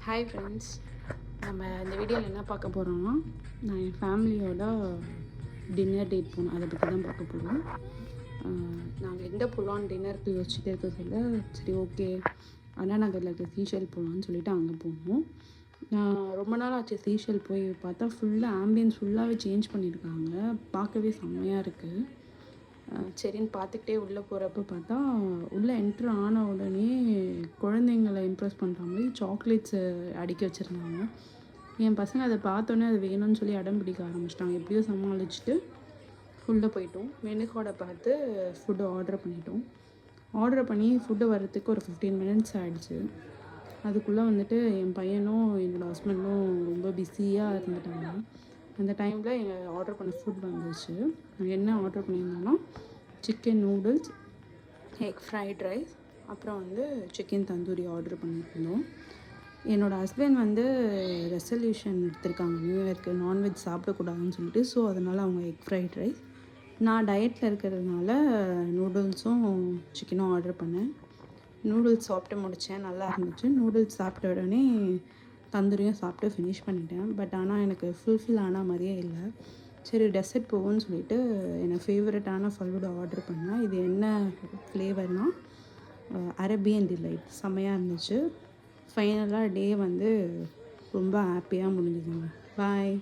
Hi friends, நம்ம இந்த வீடியோவில் என்ன பார்க்க போகிறோம்னா, நான் என் ஃபேமிலியோட டின்னர் டேட் போனோம். அதை பற்றி தான் பார்க்க போகிறோம். நாங்கள் எங்கே போகலான்னு டின்னருக்கு யோசிச்சுட்டே இருக்க சொல்ல, சரி ஓகே அண்ணா நகரில் இருக்க சீஷெல் போகலான்னு சொல்லிவிட்டு அங்கே போனோம். நான் ரொம்ப நாள் ஆச்சு சீஷெல் போய் பார்த்தா ஃபுல்லாக ஆம்பியன்ஸ் ஃபுல்லாகவே சேஞ்ச் பண்ணியிருக்காங்க. பார்க்கவே செம்மையாக இருக்குது. சரின்னு பார்த்துக்கிட்டே உள்ளே போகிறப்ப பார்த்தா உள்ளே என்ட்ரு ஆன உடனே குழந்தைங்களை இம்ப்ரெஸ் பண்ணுற மாதிரி சாக்லேட்ஸை அடுக்கி வச்சுருந்தாங்க. என் பசங்க அதை பார்த்தோன்னே அது வேணும்னு சொல்லி அடம் பிடிக்க ஆரம்பிச்சிட்டாங்க. எப்படியோ சமாளிச்சுட்டு உள்ளே போயிட்டோம். மெனு கார்டை பார்த்து ஃபுட்டு ஆர்டர் பண்ணிட்டோம். ஆர்டர் பண்ணி ஃபுட்டு வர்றதுக்கு ஒரு 15 மினிட்ஸ் ஆகிடுச்சு. அதுக்குள்ளே வந்துட்டு என் பையனும் என்னோடய ஹஸ்பண்டும் ரொம்ப பிஸியாக இருந்துட்டாங்க. அந்த டைமில் எங்கள் ஆர்டர் பண்ண ஃபுட் வந்துச்சு. என்ன ஆர்டர் பண்ணியிருந்தோன்னா, chicken noodles, egg fried rice, அப்புறம் வந்து சிக்கன் தந்தூரி ஆர்டர் பண்ணியிருந்தோம். என்னோடய ஹஸ்பண்ட் வந்து ரெசல்யூஷன் எடுத்திருக்காங்க, நியூ இயர்க்கு நான்வெஜ் சாப்பிடக்கூடாதுன்னு சொல்லிட்டு. ஸோ அதனால் அவங்க எக் ஃப்ரைட் ரைஸ், நான் டயட்டில் இருக்கிறதுனால நூடுல்ஸும் சிக்கனும் ஆர்டர் பண்ணேன். நூடுல்ஸ் சாப்பிட்டு முடித்தேன், நல்லா இருந்துச்சு. நூடுல்ஸ் சாப்பிட்ட உடனே தந்தூரியும் சாப்பிட்டு ஃபினிஷ் பண்ணிட்டேன். பட் ஆனால் எனக்கு ஃபுல்ஃபில் ஆன மாதிரியே இல்லை. சரி டெசர்ட் போகும்னு சொல்லிட்டு எனக்கு ஃபேவரட்டான ஃபலூடா ஆர்டர் பண்ணேன். இது என்ன ஃப்ளேவர்னால் அரேபியன் டிலைட். செம்மையாக இருந்துச்சு. ஃபைனலாக டே வந்து ரொம்ப ஹாப்பியாக முடிஞ்சுதுங்க. பாய்.